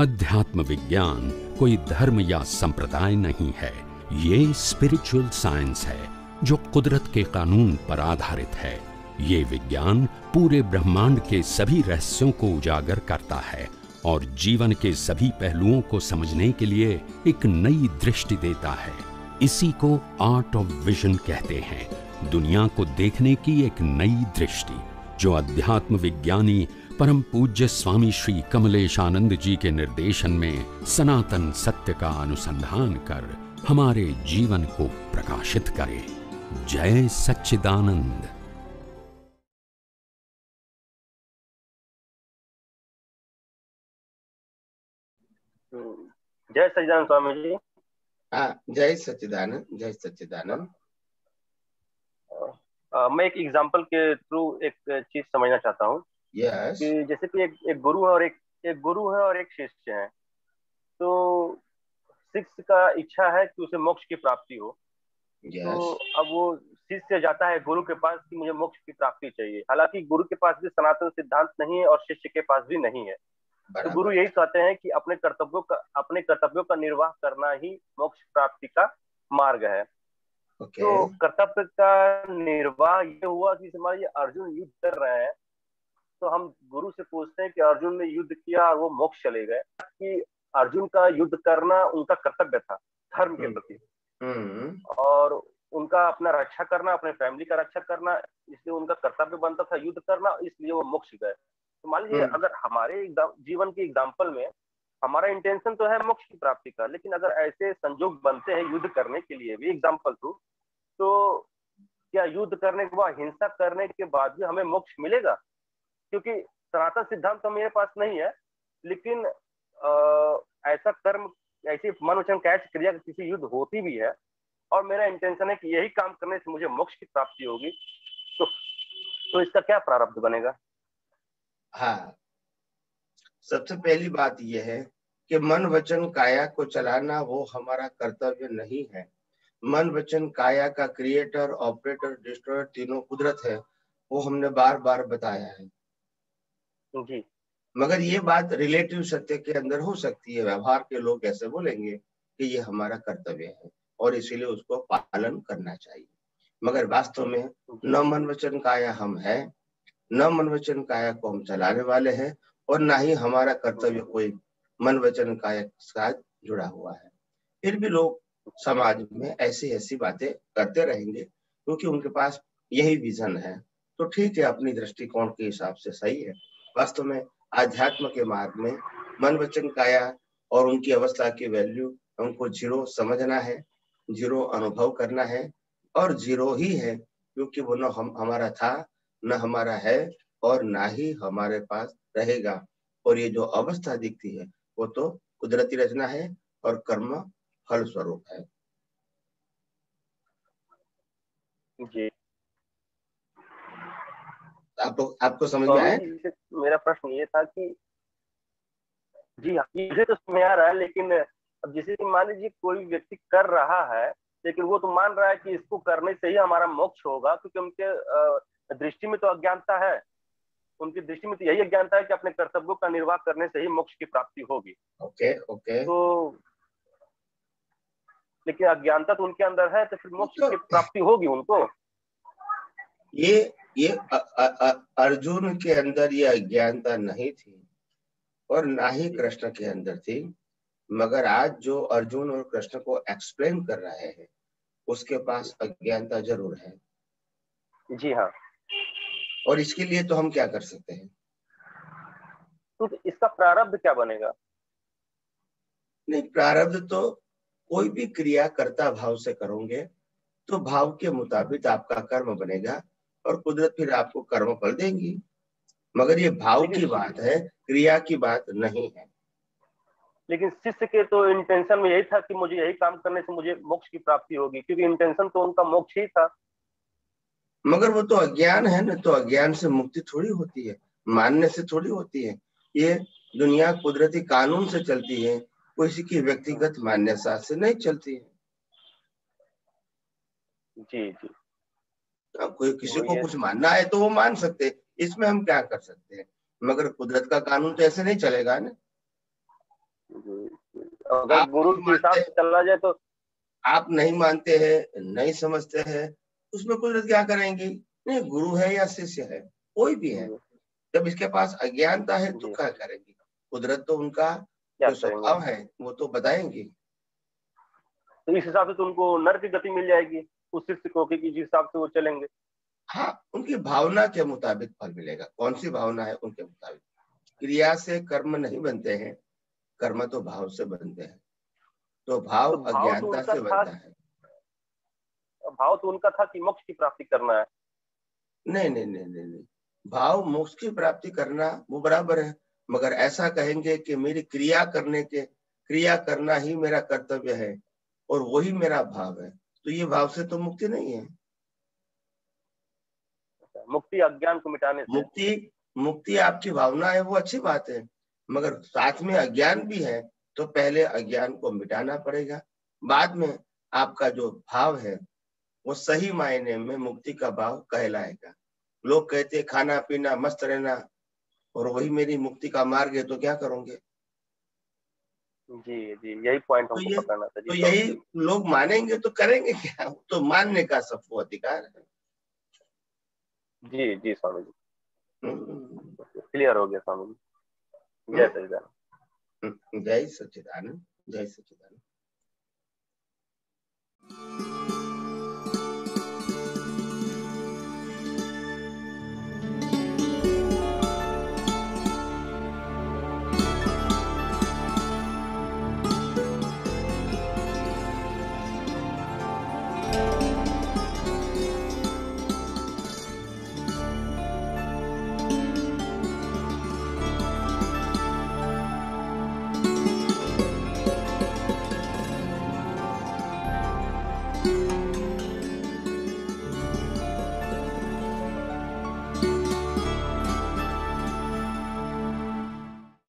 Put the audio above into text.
अध्यात्म विज्ञान कोई धर्म या संप्रदाय नहीं है, ये स्पिरिचुअल साइंस है जो कुदरत के कानून पर आधारित है। ये विज्ञान पूरे ब्रह्मांड के सभी रहस्यों को उजागर करता है और जीवन के सभी पहलुओं को समझने के लिए एक नई दृष्टि देता है। इसी को आर्ट ऑफ विजन कहते हैं, दुनिया को देखने की एक नई दृष्टि, जो अध्यात्म विज्ञानी परम पूज्य स्वामी श्री कमलेशानंद जी के निर्देशन में सनातन सत्य का अनुसंधान कर हमारे जीवन को प्रकाशित करे। जय सच्चिदानंद। जय सच्चिदानंद स्वामी जी। हाँ, जय सच्चिदानंद, जय सच्चिदानंद। मैं एक एग्जांपल के थ्रू एक चीज समझना चाहता हूँ। यस। कि जैसे कि एक गुरु है और एक गुरु है और एक शिष्य है। तो शिष्य का इच्छा है कि उसे मोक्ष की प्राप्ति हो। तो अब वो शिष्य जाता है गुरु के पास कि मुझे मोक्ष की प्राप्ति चाहिए। हालांकि गुरु के पास भी सनातन सिद्धांत नहीं है और शिष्य के पास भी नहीं है। तो गुरु यही कहते हैं कि अपने कर्तव्यों का निर्वाह करना ही मोक्ष प्राप्ति का मार्ग है। तो कर्तव्य का निर्वाह ये हुआ कि हमारे अर्जुन युद्ध कर रहे हैं, तो हम गुरु से पूछते हैं कि अर्जुन ने युद्ध किया और वो मोक्ष चले गए, कि अर्जुन का युद्ध करना उनका कर्तव्य था धर्म के प्रति, और उनका अपना रक्षा करना, अपने फैमिली का रक्षा करना, इसलिए उनका कर्तव्य बनता था युद्ध करना, इसलिए वो मोक्ष गए। तो मान लीजिए अगर हमारे जीवन के एग्जाम्पल में हमारा इंटेंशन तो है मोक्ष की प्राप्ति का, लेकिन अगर ऐसे संजोग बनते हैं युद्ध करने के लिए भी एग्जाम्पल थ्रू, तो क्या युद्ध करने के बाद, हिंसा करने के बाद भी हमें मोक्ष मिलेगा? क्योंकि सनातन सिद्धांत तो मेरे पास नहीं है, लेकिन ऐसा कर्म, ऐसी मन वचन काया क्रिया किसी युद्ध होती भी है और मेरा इंटेंशन है कि यही काम करने से मुझे मोक्ष की प्राप्ति होगी, तो इसका क्या प्रारब्ध बनेगा? हाँ, सबसे पहली बात यह है कि मन वचन काया को चलाना वो हमारा कर्तव्य नहीं है। मन वचन काया का क्रिएटर, ऑपरेटर, डिस्ट्रॉयर तीनों कुदरत है, वो हमने बार बार बताया है जी। मगर ये बात रिलेटिव सत्य के अंदर हो सकती है। व्यवहार के लोग ऐसे बोलेंगे कि ये हमारा कर्तव्य है और इसीलिए उसको पालन करना चाहिए, मगर वास्तव में न मन वचन काया हम है, न मन वचन काया को हम चलाने वाले हैं, और ना ही हमारा कर्तव्य कोई मन वचन काया के साथ जुड़ा हुआ है। फिर भी लोग समाज में ऐसी बातें करते रहेंगे क्योंकि उनके पास यही विजन है। तो ठीक है, अपनी दृष्टिकोण के हिसाब से सही है। वास्तव में आध्यात्म के मार्ग में मन वचन काया और उनकी अवस्था की वैल्यू हमको जीरो समझना है, जीरो अनुभव करना है, और जीरो ही है क्योंकि वो न हमारा था, न हमारा है, और ना ही हमारे पास रहेगा। और ये जो अवस्था दिखती है वो तो कुदरती रचना है और कर्म फल स्वरूप है। जी। आपको समझ में आया? मेरा प्रश्न ये था कि जी हाँ, मुझे तो समझ आ रहा है, लेकिन अब जैसे कि मान लीजिए कोई व्यक्ति कर रहा है, लेकिन वो तो मान रहा है कि इसको करने से ही हमारा मोक्ष होगा, क्योंकि उनके दृष्टि में तो अज्ञानता है, उनकी दृष्टि में तो यही अज्ञानता है कि अपने कर्तव्यों का निर्वाह करने से ही मोक्ष की प्राप्ति होगी। ओके। तो लेकिन अज्ञानता तो उनके अंदर है, तो फिर मोक्ष की प्राप्ति होगी उनको। ये अर्जुन के अंदर ये अज्ञानता नहीं थी और ना ही कृष्ण के अंदर थी, मगर आज जो अर्जुन और कृष्ण को एक्सप्लेन कर रहे हैं उसके पास अज्ञानता जरूर है। जी हाँ। और इसके लिए तो हम क्या कर सकते हैं? तो इसका प्रारब्ध क्या बनेगा? नहीं, प्रारब्ध तो कोई भी क्रिया कर्ता भाव से करोगे तो भाव के मुताबिक आपका कर्म बनेगा और कुदरत फिर आपको कर्म फल देंगी, मगर ये भाव की बात है, क्रिया की बात नहीं है। लेकिन शिष्य के तो इंटेंशन में यही था कि मुझे यही काम करने से मुझे मोक्ष की प्राप्ति होगी, क्योंकि इंटेंशन तो उनका मोक्ष ही था। मगर वो तो अज्ञान है ना, तो अज्ञान से मुक्ति थोड़ी होती है, मानने से थोड़ी होती है। ये दुनिया कुदरती कानून से चलती है, किसी की व्यक्तिगत मान्यता से नहीं चलती है। जी जी। अब कोई किसी को कुछ मानना है तो वो मान सकते हैं, इसमें हम क्या कर सकते हैं, मगर कुदरत का कानून तो ऐसे नहीं चलेगा ना। अगर गुरु के हिसाब से चला जाए तो आप नहीं मानते हैं, नहीं समझते हैं, उसमें कुदरत क्या करेंगी? नहीं, गुरु है या शिष्य है, कोई भी है, जब इसके पास अज्ञानता है तो क्या करेंगी? कुदरत तो उनका जो स्वभाव है वो तो बताएंगी। तो इस हिसाब से तो उनको नर्क की गति मिल जाएगी उस शिष्य को, कि जिस हिसाब से वो चलेंगे। हाँ, उनकी भावना के मुताबिक फल मिलेगा। कौन सी भावना है? उनके मुताबिक। क्रिया से कर्म नहीं बनते हैं, कर्म तो भाव से बनते हैं। तो भाव अज्ञानता से बनता है। भाव तो उनका था कि मोक्ष की प्राप्ति करना है। नहीं नहीं नहीं नहीं नहीं, भाव मोक्ष की प्राप्ति करना वो बराबर है, मगर ऐसा कहेंगे कि मेरी क्रिया करना ही मेरा कर्तव्य है और वही मेरा भाव है, तो ये भाव से तो मुक्ति नहीं है। मुक्ति अज्ञान को मिटाने से। मुक्ति आपकी भावना है वो अच्छी बात है, मगर साथ में अज्ञान भी है, तो पहले अज्ञान को मिटाना पड़ेगा, बाद में आपका जो भाव है वो सही मायने में मुक्ति का भाव कहलाएगा। लोग कहते हैं खाना पीना मस्त रहना और वही मेरी मुक्ति का मार्ग है, तो क्या करोगे? जी जी, यही पॉइंट हमको पकड़ना था। तो यही लोग मानेंगे तो करेंगे क्या? तो मानने का सबको अधिकार है। जी जी स्वामी जी, क्लियर हो गया स्वामी जी। जय सच्चिदानंद। जय सच्चिदानंद। जय सच्चिदानंद।